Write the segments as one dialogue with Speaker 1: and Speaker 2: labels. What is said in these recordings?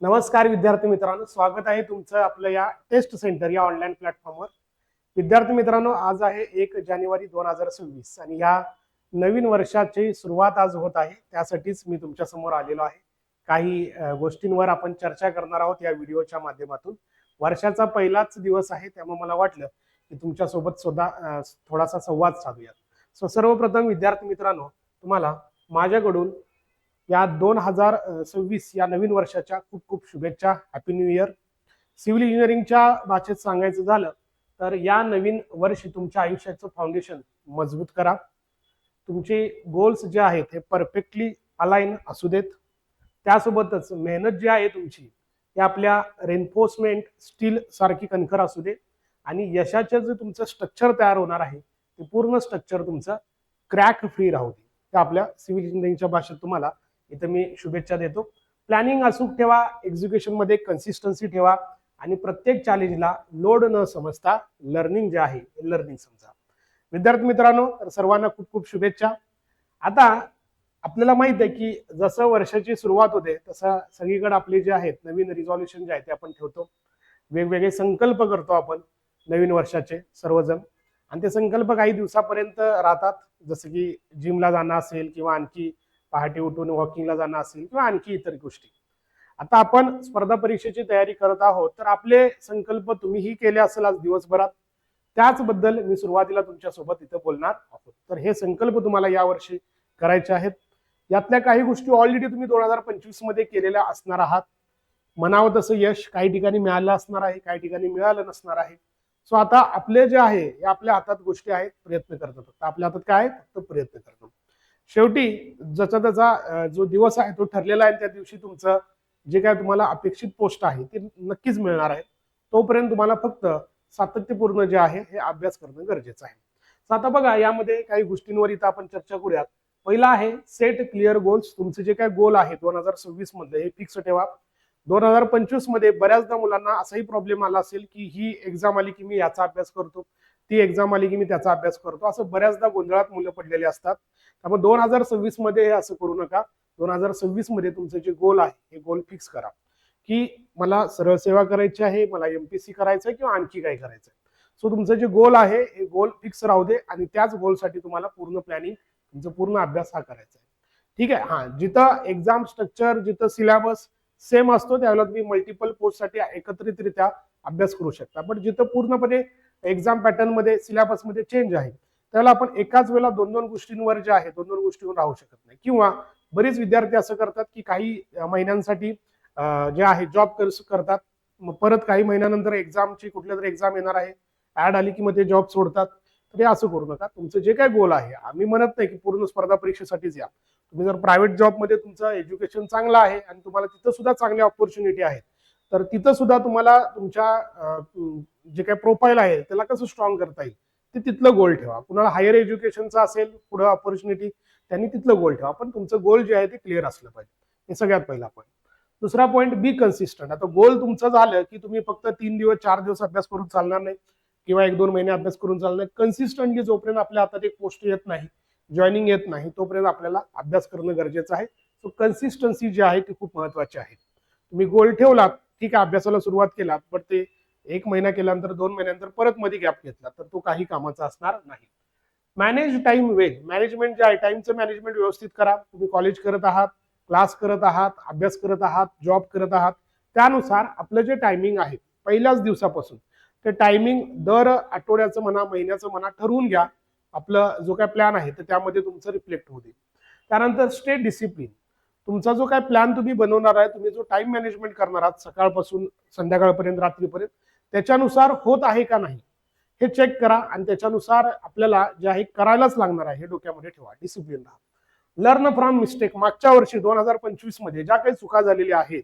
Speaker 1: नमस्कार विद्यार्थी मित्रांनो, स्वागत आहे तुमचं आपलं या टेस्ट सेंटर या ऑनलाईन प्लॅटफॉर्मवर। विद्यार्थी मित्रांनो, आज आहे 1 जानेवारी 2026 आणि या नवीन वर्षाची सुरुवात आज होत आहे। त्यासाठीच मी तुमच्या समोर आलेलो आहे। काही गोष्टींवर आपण चर्चा करणार आहोत या व्हिडिओच्या माध्यमातून। वर्षाचा पहिलाच दिवस आहे, त्यामुळे मला वाटलं की तुमच्या सोबत सुद्धा थोडासा संवाद साधूया। सर्वप्रथम विद्यार्थी मित्रांनो, तुम्हाला माझ्याकडून या 2026 या नवीन वर्षाच्या खूप खूप शुभेच्छा। Happy new year. सिव्हिल इंजिनिअरिंगच्या भाषेत सांगायचं झालं तर या नवीन वर्षी तुमच्या आयुष्याचं फाउंडेशन मजबूत करा। तुमचे गोल्स जे आहेत हे परफेक्टली अलाइन असू देत। त्यासोबतच मेहनत जी आहे तुमची हे आपल्या रेन्फोर्समेंट स्टील सारखी कणखर असू दे आणि यशाचं जे तुमचं स्ट्रक्चर तयार होणार आहे ते पूर्ण स्ट्रक्चर तुमचं क्रॅक फ्री राहू दे। ते आपल्या सिव्हिल इंजिनिअरिंगच्या भाषेत तुम्हाला इथं मी शुभेच्छा देतो। प्लॅनिंग अचूक ठेवा, एक्झिक्युशन मध्ये कन्सिस्टन्सी ठेवा आणि प्रत्येक चॅलेंजला लोड न समजता लर्निंग जे आहे लर्निंग समजा। विद्यार्थी मित्रांनो, तर सर्वांना खूप खूप शुभेच्छा। आता आपल्याला माहित आहे की जसं वर्षाची सुरुवात होते तसं सगळीकडे आपले जे आहेत नवीन रिझॉल्युशन जे आहे ते आपण ठेवतो। वेगवेगळे संकल्प करतो आपण नवीन वर्षाचे सर्वजण, आणि ते संकल्प काही दिवसापर्यंत राहतात, जसं की जिमला जाणं असेल किंवा आणखी पहाटे उठून वॉकिंगला जाणं असेल किंवा आणखी इतर गोष्टी। आता आपण स्पर्धा परीक्षेची तयारी करत आहोत, तर आपले संकल्प तुम्हीही केले असेल आज दिवसभरात। त्याचबद्दल मी सुरुवातीला तुमच्यासोबत इथं बोलणार आहोत। तर हे संकल्प तुम्हाला यावर्षी करायचे आहेत। यातल्या काही गोष्टी ऑलरेडी तुम्ही 2025 मध्ये केलेल्या असणार आहात। म्हणावं तसं यश काही ठिकाणी मिळालं असणार आहे, काही ठिकाणी मिळालं नसणार आहे। सो आता आपले जे आहे हे आपल्या हातात गोष्टी आहेत, प्रयत्न करणं फक्त आपल्या हातात काय आहे, फक्त प्रयत्न करणं। शेवटी ज्याचा त्याचा जो दिवस आहे तो ठरलेला आहे, त्या दिवशी तुमचं जे काय तुम्हाला अपेक्षित पोस्ट आहे ते नक्कीच मिळणार आहे। तोपर्यंत तुम्हाला फक्त सातत्यपूर्ण जे आहे हे अभ्यास करणं गरजेचं आहे। तर आता बघा, यामध्ये काही गोष्टींवर इथं आपण चर्चा करूयात। पहिला आहे सेट क्लिअर गोल्स। तुमचे जे काय गोल आहे 2026 मध्ये हे फिक्स ठेवा। 2025 मध्ये बऱ्याचदा मुलांना असाही प्रॉब्लेम आला असेल की ही एक्झाम आली की मी याचा अभ्यास करतो, ती एक्झाम आली की मी त्याचा अभ्यास करतो, असं बऱ्याचदा गोंधळात मुलं पडलेली असतात। त्यामुळे 2026 मध्ये हे असं करू नका। 2026 मध्ये तुमचे जे गोल आहे हे गोल फिक्स करा की मला सरळ सेवा करायची आहे, मला एमपीसी करायचं आहे किंवा आणखी काय करायचं आहे। सो तुमचं जे गोल आहे हे गोल फिक्स राहू दे आणि त्याच गोलसाठी तुम्हाला पूर्ण प्लॅनिंग, तुमचा पूर्ण अभ्यास हा करायचा आहे। ठीक आहे। हा, जिथं एक्झाम स्ट्रक्चर, जिथं सिलेबस सेम असतो त्यावेळेला तुम्ही मल्टिपल पोस्टसाठी एकत्रितरित्या अभ्यास करू शकता। पण जिथं पूर्णपणे एक्झाम पॅटर्न मध्ये सिलेबस मध्ये चेंज आहे त्याला आपण एकाच वेळेला दोन दोन गोष्टींवर जे आहे दोन दोन गोष्टींवर राहू शकत नाही। किंवा बरेच विद्यार्थी असं करतात की काही महिन्यांसाठी जे आहे जॉब करतात, मग परत काही महिन्यानंतर एक्झामची कुठल्या तरी एक्झाम येणार आहे, ऍड आली की मग ते जॉब सोडतात। तर हे असं करू नका। तुमचं जे काय गोल आहे, आम्ही म्हणत नाही की पूर्ण स्पर्धा परीक्षेसाठीच या। तुम्ही जर प्रायव्हेट जॉबमध्ये तुमचं एज्युकेशन चांगलं आहे आणि तुम्हाला तिथं सुद्धा चांगली ऑपॉर्च्युनिटी आहे, तर तिथं सुद्धा तुम्हाला तुमच्या जे काही प्रोफाईल आहे त्याला कसं स्ट्रॉंग करता येईल ते तिथलं गोल ठेवा। कुणाला हायर एज्युकेशनचं असेल पुढे ऑपॉर्च्युनिटी, त्यांनी तिथलं गोल ठेवा। पण तुमचं गोल जे आहे ते क्लिअर असलं पाहिजे, हे सगळ्यात पहिला पॉईंट। दुसरा पॉईंट, बी कन्सिस्टंट। आता गोल तुमचं झालं की तुम्ही फक्त 3 दिवस 4 दिवस अभ्यास करून चालणार नाही किंवा 1-2 महिने अभ्यास करून चालणार नाही। कन्सिस्टंटली जोपर्यंत आपल्या हातात एक पोस्ट येत नाही, जॉईनिंग येत नाही, तोपर्यंत आपल्याला अभ्यास करणं गरजेचं आहे। सो कन्सिस्टन्सी जी आहे ती खूप महत्वाची आहे। तुम्ही गोल ठेवलात, ठीक आहे, अभ्यासाला सुरुवात केलात, पण ते 1 महिना केल्यानंतर 2 महिन्यानंतर परत मध्ये गॅप घेतला तर तो काही कामाचा असणार नाही। मॅनेज टाइम वेल। मॅनेजमेंट जे आहे, टाइमचं मॅनेजमेंट व्यवस्थित करा। तुम्ही कॉलेज करत आहात, क्लास करत आहात, अभ्यास करत आहात, जॉब करत आहात, त्यानुसार आपलं जे टायमिंग आहे पहिल्याच दिवसापासून ते टायमिंग दर आठवड्याचं म्हणा, महिन्याचं म्हणा, ठरवून घ्या। आपलं जो काय प्लॅन आहे तर त्यामध्ये तुमचं रिफ्लेक्ट होऊ दे। त्यानंतर स्टे डिसिप्लिन। तुमचा जो काय प्लॅन तुम्ही बनवणार आहे, तुम्ही जो टाइम मॅनेजमेंट करणार आहात सकाळपासून संध्याकाळपर्यंत, रात्रीपर्यंत, त्याच्यानुसार होत आहे का नाही हे चेक करा आणि त्याच्यानुसार आपल्याला जे आहे करायलाच लागणार आहे हे डोक्यामध्ये ठेवा। डिसिप्लिन राहा। Learn from mistake. मागच्या वर्षी 2025 मध्ये ज्या काही चुका झालेल्या आहेत,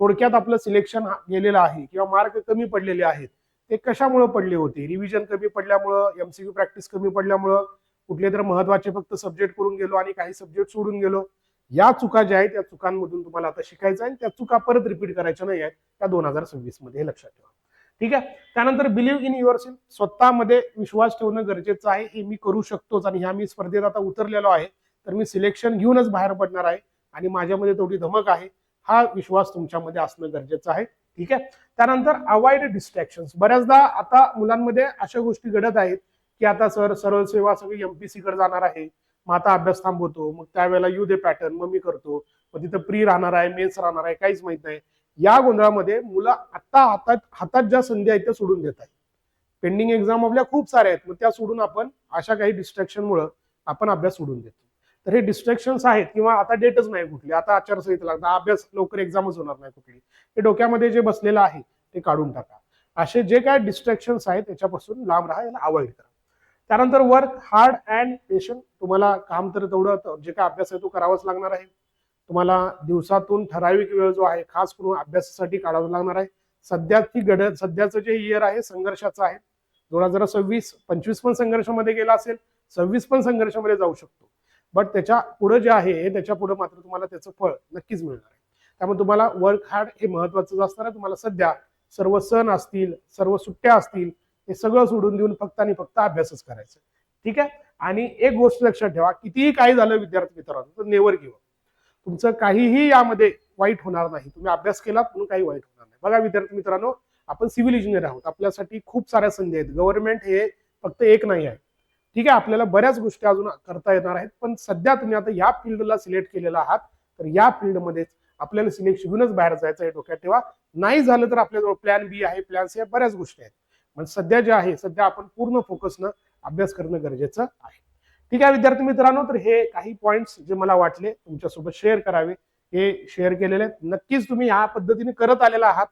Speaker 1: थोडक्यात आपलं सिलेक्शन गेलेलं आहे किंवा मार्क कमी पडलेले आहेत, ते कशामुळे पडले होते? रिव्हिजन कमी पडल्यामुळं, एमसीक्यू प्रॅक्टिस कमी पडल्यामुळं, कुठले तर महत्वाचे फक्त सब्जेक्ट करून गेलो आणि काही सब्जेक्ट सोडून गेलो। या चुका ज्या आहेत त्या चुकांमधून तुम्हाला आता शिकायचं आहे, त्या चुका परत रिपीट करायच्या नाही आहेत त्या 2026 मध्ये, हे लक्षात ठेवा। ठीक आहे। त्यानंतर बिलीव्ह इन युअर सेल्फ। स्वतःमध्ये विश्वास ठेवणं गरजेचं आहे। हे मी करू शकतोच आणि ह्या मी स्पर्धेत आता उतरलेलो आहे, तर मी सिलेक्शन घेऊनच बाहेर पडणार आहे आणि माझ्यामध्ये तेवढी धमक आहे, हा विश्वास तुमच्यामध्ये असणं गरजेचं आहे. ठीक आहे. त्यानंतर अवॉइड डिस्ट्रॅक्शन्स. बऱ्याचदा आता मुलांमध्ये अशा गोष्टी घडत आहेत की आता सर सरळ सेवा सगळी एमपीसी कडे जाणार आहे, मग आता अभ्यास थांबवतो, मग त्यावेळेला यू दे पॅटर्न मग मी करतो, मग तिथं प्री राहणार आहे, मेन्स राहणार आहे, काहीच माहित नाही. या गोंधळामध्ये मुलं आता हातात हातात ज्या संधी आहेत त्या सोडून देत आहेत. पेंडिंग एक्झाम आपल्या खूप साऱ्या आहेत, मग त्या सोडून आपण अशा काही डिस्ट्रॅक्शनमुळे आपण अभ्यास सोडून देतो. तर हे डिस्ट्रॅक्शन्स आहेत, किंवा आता डेटच नाही कुठली, आता आचारसंहिता लागतात, अभ्यास लवकर एक्झामच होणार नाही कुठली, हे डोक्यामध्ये जे बसलेलं आहे ते काढून टाका. असे जे काय डिस्ट्रॅक्शन्स आहेत त्याच्यापासून लांब राहा, याला अवॉइड करा. त्यानंतर वर्क हार्ड अँड पेशंट. तुम्हाला काम तर तेवढं जे काय अभ्यास आहे तो करावाच लागणार आहे. तुम्हाला दिवसातून ठराविक वेळ जो आहे खास करून अभ्यासासाठी काढावा लागणार आहे. सध्याचं जे इयर आहे संघर्षाचं आहे. 2026-25 पण संघर्षामध्ये गेला असेल, 26 पण संघर्षामध्ये जाऊ शकतो, बट त्याच्या पुढे जे आहे त्याच्या पुढे मात्र तुम्हाला त्याचं फळ नक्कीच मिळणार आहे. त्यामुळे तुम्हाला वर्क हार्ड हे महत्वाचं असणार आहे. तुम्हाला सध्या सर्व सण असतील, सर्व सुट्ट्या असतील, हे सगळं सोडून देऊन फक्त आणि फक्त अभ्यासच करायचं. ठीक आहे. आणि एक गोष्ट लक्षात ठेवा, कितीही काही झालं विद्यार्थी मित्रांनो, तर नेव्हर गिव्ह अप. तुमचं काहीही यामध्ये वाईट होणार नाही. तुम्ही अभ्यास केलात म्हणून काही वाईट होणार नाही. बघा विद्यार्थी मित्रांनो, आपण सिव्हिल इंजिनियर आहोत, आपल्यासाठी खूप साऱ्या संधी आहेत. गव्हर्नमेंट हे फक्त एक नाही आहे. ठीक आहे. आपल्याला बऱ्याच गोष्टी अजून करता येणार आहेत, पण सध्या तुम्ही आता या फील्डला सिलेक्ट केलेला आहात, तर या फील्डमध्येच आपल्याला सिलेक्शन घेऊनच बाहेर जायचं आहे, डोक्यात ठेवा. नाही झालं तर आपल्याजवळ प्लॅन बी आहे, प्लॅन सी आहे, बऱ्याच गोष्टी आहेत. पण सध्या जे आहे, सध्या आपण पूर्ण फोकसनं अभ्यास करणं गरजेचं आहे. ठीक आहे विद्यार्थी मित्रांनो, तर हे काही पॉइंट्स जे मला वाटले तुमच्यासोबत शेअर करावे, हे शेअर केलेले आहेत. नक्कीच तुम्ही या पद्धतीने करत आलेला आहात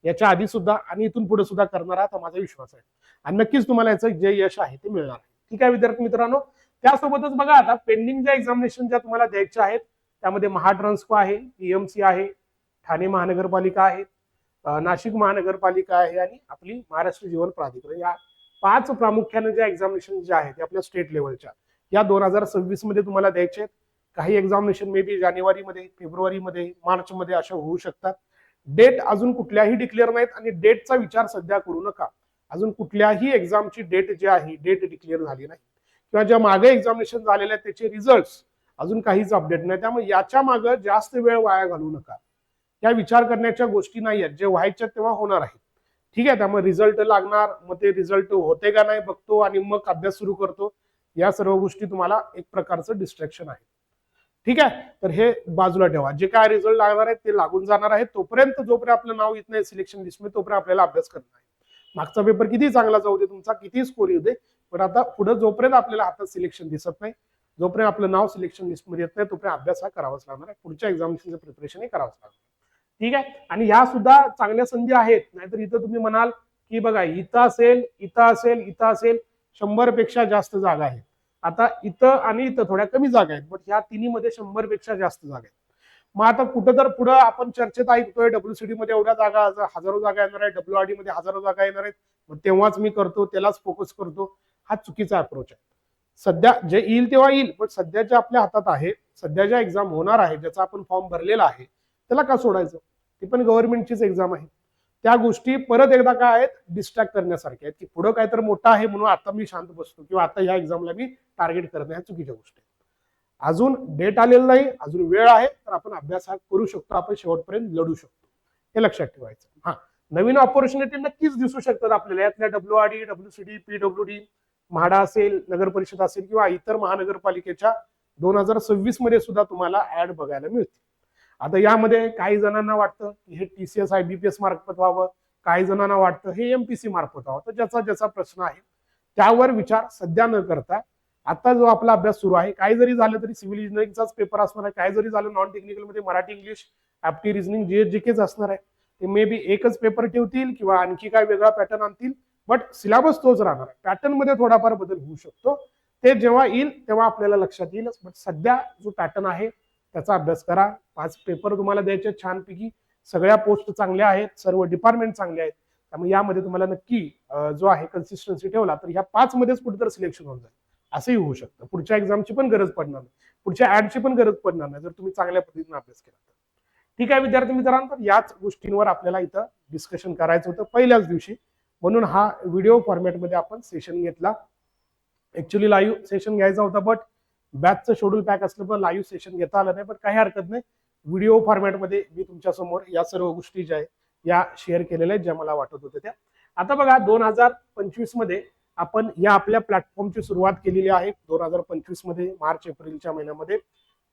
Speaker 1: याच्या आधी सुद्धा, आणि इथून पुढे सुद्धा करणार आहात, माझा विश्वास आहे. आणि नक्कीच तुम्हाला याचं जे यश आहे ते मिळणार आहे. ठीक आहे विद्यार्थी मित्रांनो, त्यासोबतच बघा आता पेंडिंग ज्या एक्झामिनेशन ज्या तुम्हाला द्यायच्या आहेत त्यामध्ये महाट्रान्सको आहे, पीएमसी आहे, ठाणे महानगरपालिका आहे, नाशिक महानगरपालिका आहे, आणि आपली महाराष्ट्र जीवन प्राधिकरण. या 5 प्रामुख्याने ज्या एक्झामिनेशन ज्या आहेत आपल्या स्टेट लेवलच्या, या 2026 मध्ये तुम्हाला द्यायचे आहेत. काही एक्झामिनेशन मे बी जानेवारीमध्ये, फेब्रुवारीमध्ये, मार्चमध्ये अशा होऊ शकतात. डेट अजून कुठल्याही डिक्लेअर नाहीत, आणि डेटचा विचार सध्या करू नका. अजून कुठल्याही एक्झामची डेट जी आहे डेट डिक्लेअर झाली नाही, किंवा ज्या मागे एक्झामिनेशन झालेले आहेत त्याचे रिझल्ट अजून काहीच अपडेट नाही. त्यामुळे याच्या मागे जास्त वेळ वाया घालवू नका. या विचार करण्याच्या गोष्टी नाही आहेत, जे व्हायच्या तेव्हा होणार आहेत. ठीक आहे. त्यामुळे रिझल्ट लागणार, मग ते रिझल्ट होते का नाही बघतो आणि मग अभ्यास सुरू करतो, या सर्व गोष्टी तुम्हाला एक प्रकारचं डिस्ट्रॅक्शन आहे. ठीक आहे. तर हे बाजूला ठेवा. जे काय रिझल्ट लागणार आहेत ते लागून जाणार आहे. तोपर्यंत जोपर्यंत आपलं नाव येत नाही सिलेक्शन लिस्टमध्ये, तोपर्यंत आपल्याला अभ्यास करणार आहे. मागचा पेपर किती चांगला जाऊ दे तुमचा, किती स्कोर येऊ दे, पण आता पुढे जोपर्यंत आपल्याला हातात सिलेक्शन दिसत नाही, जोपर्यंत आपलं नाव सिलेक्शन लिस्टमध्ये येत नाही, तोपर्यंत अभ्यास हा करावाच लागणार आहे. पुढच्या एक्झामिनेशनचं प्रिपरेशन हे करावंच लागणार. ठीक आहे. आणि ह्या सुद्धा चांगल्या संधी आहेत. नाहीतर इथं तुम्ही म्हणाल की बघा इथं असेल, इथं असेल, इथं असेल, 100 पेक्षा जास्त जागा आहेत. आता इथं आणि इथं थोड्या कमी जागा आहेत, बट ह्या तिन्हीमध्ये 100 पेक्षा जास्त जागा आहेत. मग आता कुठं तर पुढं आपण चर्चेत ऐकतोय WCD मध्ये एवढ्या जागा, हजारो जागा येणार आहेत, WRD मध्ये हजारो जागा येणार आहेत, मग तेव्हाच मी करतो, त्यालाच फोकस करतो. हा चुकीचा अप्रोच आहे. सध्या जे येईल तेव्हा येईल, पण सध्या जे आपल्या हातात आहे, सध्या ज्या एक्झाम होणार आहे, ज्याचा आपण फॉर्म भरलेला आहे, त्याला का सोडायचं? ती पण गव्हर्नमेंटचीच एक्झाम आहे. त्या गोष्टी परत एकदा काय आहेत, डिस्ट्रॅक्ट करण्यासारख्या आहेत, की पुढं काय तर मोठं आहे म्हणून आता मी शांत बसतो, किंवा आता ह्या एक्झामला मी टार्गेट करत नाही, चुकीच्या गोष्टी आहेत. अजून डेट आलेलं नाही, अजून वेळ आहे, तर आपण अभ्यास हा करू शकतो, आपण शेवटपर्यंत लढू शकतो, हे लक्षात ठेवायचं. हा, नवीन ऑपॉर्च्युनिटी नक्कीच दिसू शकतात आपल्याला. यातल्या WRD, WCD, PWD, म्हाडा असेल, नगर परिषद असेल, किंवा इतर महानगरपालिकेच्या 2026 मध्ये सुद्धा तुम्हाला ऍड बघायला मिळते. आता यामध्ये काही जणांना वाटतं की हे TCS IBPS मार्फत व्हावं, काही जणांना वाटतं हे MPC मार्फत व्हावं. तर ज्याचा ज्याचा प्रश्न आहे त्यावर विचार सध्या न करता आता जो आपला अभ्यास सुरू आहे, काही जरी झालं तरी सिव्हिल इंजिनिअरिंगचाच पेपर असणार आहे, काही जरी झालं नॉन टेक्निकल मध्ये मराठी, इंग्लिश, ऍप्टी, रिझनिंग, GS असणार आहे. ते मे बी एकच पेपर ठेवतील किंवा आणखी काय वेगळा पॅटर्न आणतील, बट सिलेबस तोच राहणार आहे. पॅटर्न मध्ये थोडाफार बदल होऊ शकतो, ते जेव्हा येईल तेव्हा आपल्याला लक्षात येईलच. बट सध्या जो पॅटर्न आहे त्याचा अभ्यास करा. 5 पेपर तुम्हाला द्यायचे छानपैकी, सगळ्या पोस्ट चांगल्या आहेत, सर्व डिपार्टमेंट चांगले आहेत. त्यामुळे यामध्ये तुम्हाला नक्की जो आहे कन्सिस्टन्सी ठेवला तर ह्या 5 मध्येच कुठेतरी सिलेक्शन होऊन जाईल, असंही होऊ शकतं. पुढच्या एक्झामची पण गरज पडणार नाही, पुढच्या ऍडची पण गरज पडणार नाही, जर तुम्ही चांगल्या पद्धतीने अभ्यास केला तर. ठीक आहे विद्यार्थी मित्रांनो, तर याच गोष्टींवर आपल्याला इथं डिस्कशन करायचं होतं पहिल्याच दिवशी, म्हणून हा व्हिडिओ फॉर्मॅटमध्ये आपण सेशन घेतला. ऍक्च्युली लाईव्ह सेशन घ्यायचा होता, बट बॅचचं शेड्यूल पॅक असलं पण लाईव्ह सेशन घेता आलं नाही, पण काही हरकत नाही. व्हिडिओ फॉर्मॅटमध्ये मी तुमच्या समोर या सर्व गोष्टी ज्या आहेत या शेअर केलेल्या आहेत, ज्या मला वाटत होत्या त्या. आता बघा 2025 मध्ये आपण या आपल्या प्लॅटफॉर्मची सुरुवात केलेली आहे. 2025 मध्ये मार्च एप्रिलच्या महिन्यामध्ये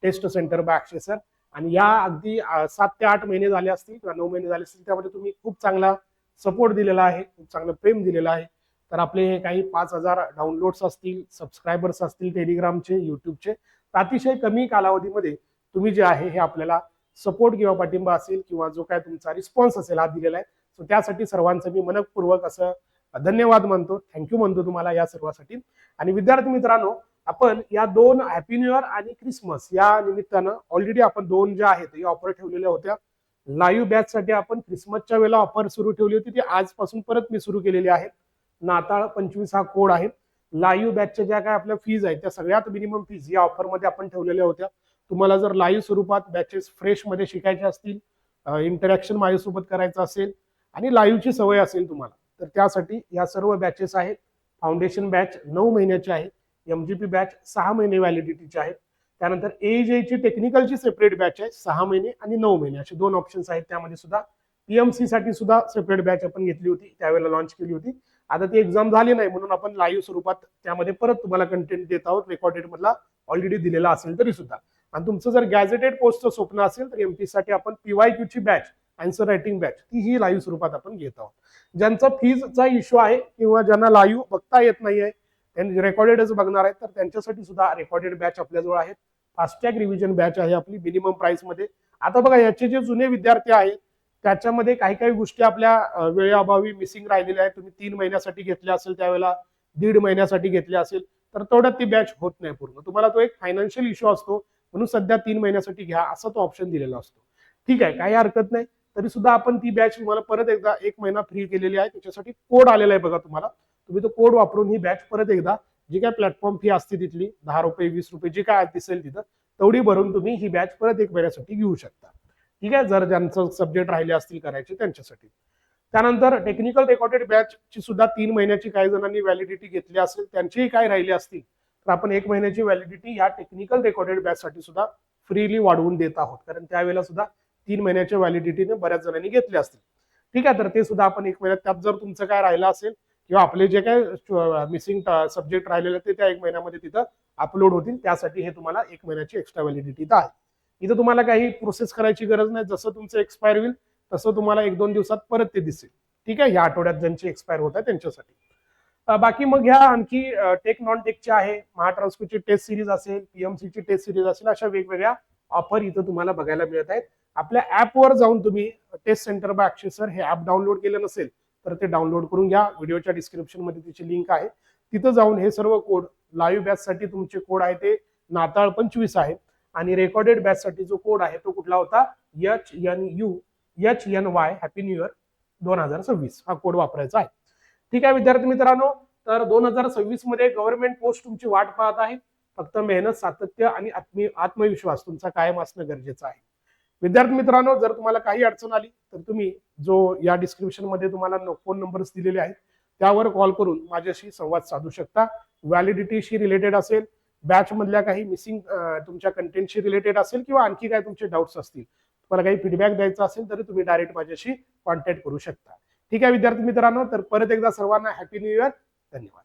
Speaker 1: टेस्ट सेंटर बाय अक्षय सर. आणि या अगदी 7 ते 8 महिने झाले असतील किंवा 9 महिने झाले असतील, त्यामध्ये तुम्ही खूप चांगला सपोर्ट दिलेला आहे, खूप चांगलं प्रेम दिलेलं आहे. तर आपले काही 5,000 डाउनलोड्स असतील, सबस्क्रायबर्स असतील टेलिग्रामचे, युट्यूबचे, तर अतिशय कमी कालावधीमध्ये तुम्ही जे आहे हे आपल्याला सपोर्ट किंवा पाठिंबा असेल किंवा जो काय तुमचा रिस्पॉन्स असेल हा दिलेला आहे. सो त्यासाठी सर्वांचं मी मनपूर्वक असं धन्यवाद मानतो, थँक्यू म्हणतो तुम्हाला या सर्वासाठी. आणि विद्यार्थी मित्रांनो, आपण या 2 हॅपी न्यू इयर आणि क्रिसमस या निमित्तानं ऑलरेडी आपण 2 ज्या आहेत या ऑफर ठेवलेल्या होत्या. लाईव्ह बॅच साठी आपण क्रिसमसच्या वेळेला ऑफर सुरू ठेवली होती, ती आजपासून परत मी सुरू केलेली आहे. नाताळ 25 हा कोड आहे. लाईव्ह बॅचच्या ज्या काय आपल्या फीज आहेत त्या सगळ्यात मिनिमम फीज या ऑफर मध्ये आपण ठेवलेल्या होत्या. तुम्हाला जर लाईव्ह स्वरूपात बॅचेस फ्रेश मध्ये शिकायचे असतील, इंटरॅक्शन माझ्यासोबत करायचं असेल आणि लाईव्हची सवय असेल तुम्हाला, तर त्यासाठी या सर्व बॅचेस आहेत. फाउंडेशन बॅच 9 महिन्याची आहे, एमजीपी बॅच 6 महिने व्हॅलिडिटीची आहे. त्यानंतर एजेची टेक्निकलची सेपरेट बॅच आहे, 6 महिने आणि 9 महिने असे 2 ऑप्शन्स आहेत. त्यामध्ये सुद्धा पीएमसी साठी सुद्धा सेपरेट बॅच आपण घेतली होती, त्यावेळेला लॉन्च केली होती. आता ती एक्झाम झाली नाही म्हणून आपण लाईव्ह स्वरूपात त्यामध्ये परत तुम्हाला कंटेंट देत आहोत, रेकॉर्डेड मधला ऑलरेडी दिलेला असेल तरी सुद्धा. आणि तुमचं जर गॅझेटेड पोस्टचं स्वप्न असेल तर एमपी साठी आपण पीवायक्यू ची बॅच, आन्सर रायटिंग बॅच, ती ही लाईव्ह स्वरूपात आपण घेत आहोत. ज्यांचा फीजचा इश्यू आहे किंवा ज्यांना लाईव्ह बघता येत नाहीये, त्यांनी रेकॉर्डेडच बघणार आहेत, तर त्यांच्यासाठी सुद्धा रेकॉर्डेड बॅच आपल्याजवळ आहेत. फास्टॅग रिव्हिजन बॅच आहे आपली मिनिमम प्राइस मध्ये. आता बघा याचे जे जुने विद्यार्थी आहेत त्याच्यामध्ये काही काही गोष्टी आपल्या वेळेअभावी मिसिंग राहिलेल्या आहेत. तुम्ही 3 महिन्यासाठी घेतल्या असेल, त्यावेळेला 1.5 महिन्यासाठी घेतल्या असेल, तर तेवढ्यात ती बॅच होत नाही पूर्ण. तुम्हाला तो एक फायनान्शियल इश्यू असतो म्हणून सध्या 3 महिन्यासाठी घ्या असा तो ऑप्शन दिलेला असतो. ठीक आहे, काही हरकत नाही. तरी सुद्धा आपण ती बॅच तुम्हाला परत एकदा 1 महिना फ्री केलेली आहे. त्याच्यासाठी कोड आलेला आहे बघा तुम्हाला, तुम्ही तो कोड वापरून ही बॅच परत एकदा जी काय प्लॅटफॉर्म फी असते तिथली 10 रुपये 20 रुपये जी काय दिसेल तिथं तेवढी भरून तुम्ही ही बॅच परत 1 महिन्यासाठी घेऊ शकता. ठीक आहे, जर ज्यांचं सब्जेक्ट राहिले असतील करायचे त्यांच्यासाठी. त्यानंतर टेक्निकल रेकॉर्डेड बॅच ची सुद्धा 3 महिन्याची काही जणांनी व्हॅलिडिटी घेतली असेल, त्यांचीही काय राहिली असतील तर आपण 1 महिन्याची व्हॅलिडिटी या टेक्निकल रेकॉर्डेड बॅच साठी सुद्धा फ्रीली वाढवून देत आहोत. कारण त्यावेळेला सुद्धा 3 महिन्याच्या व्हॅलिडिटीने बऱ्याच जणांनी घेतली असतील. ठीक आहे, तर ते सुद्धा आपण 1 महिन्यात, त्यात जर तुमचं काय राहिलं असेल किंवा आपले जे काय मिसिंग सब्जेक्ट राहिलेले ते त्या 1 महिन्यामध्ये तिथं अपलोड होतील. त्यासाठी हे तुम्हाला 1 महिन्याची एक्स्ट्रा व्हॅलिडिटी आहे. इथं तुम्हाला काही प्रोसेस करायची गरज नाही, जसं तुमचं एक्सपायर होईल तसं तुम्हाला 1-2 दिवसात परत ते दिसेल. ठीक आहे, या आठवड्यात ज्यांचे एक्सपायर होत आहे त्यांच्यासाठी. बाकी मग ह्या आणखी टेक नॉन टेकचे आहे, महाट्रान्सकोची टेस्ट सिरीज असेल, पीएमसीची टेस्ट सिरीज असेल, अशा वेगवेगळ्या ऑफर इथं तुम्हाला बघायला मिळत आहेत. आपल्या ऍपवर जाऊन तुम्ही टेस्ट सेंटर बाय अक्षय सर हे ऍप डाउनलोड केलं नसेल तर ते डाउनलोड करून घ्या. व्हिडिओच्या डिस्क्रिप्शन मध्ये त्याची लिंक आहे, तिथं जाऊन हे सर्व कोड, लाईव्ह बॅच साठी तुमचे कोड आहे ते नाताळ 25 आहे आणि रेकॉर्डेड बॅच साठी जो कोड आहे तो कुठला होता, HNY हॅपी न्यू इयर 2026 हा कोड वापरायचा आहे. ठीक आहे विद्यार्थी मित्रांनो, तर 2026 मध्ये गव्हर्नमेंट पोस्ट तुमची वाट पाहत आहे. फक्त मेहनत, सातत्य आणि आत्मविश्वास तुमचा कायम असणं गरजेचं आहे. विद्यार्थी मित्रांनो, जर तुम्हाला काही अडचण आली तर तुम्ही जो या डिस्क्रिप्शन मध्ये तुम्हाला फोन नंबर्स दिलेले आहेत त्यावर कॉल करून माझ्याशी संवाद साधू शकता. व्हॅलिडिटीशी रिलेटेड असेल, बॅच मधल्या काही मिसिंग तुमच्या कंटेंटशी रिलेटेड असेल किंवा आणखी काही तुमचे डाऊट्स असतील, तुम्हाला काही फीडबॅक द्यायचा असेल तरी तुम्ही डायरेक्ट माझ्याशी कॉन्टॅक्ट करू शकता. ठीक आहे विद्यार्थी मित्रांनो, तर परत एकदा सर्वांना हॅपी न्यू इयर. धन्यवाद.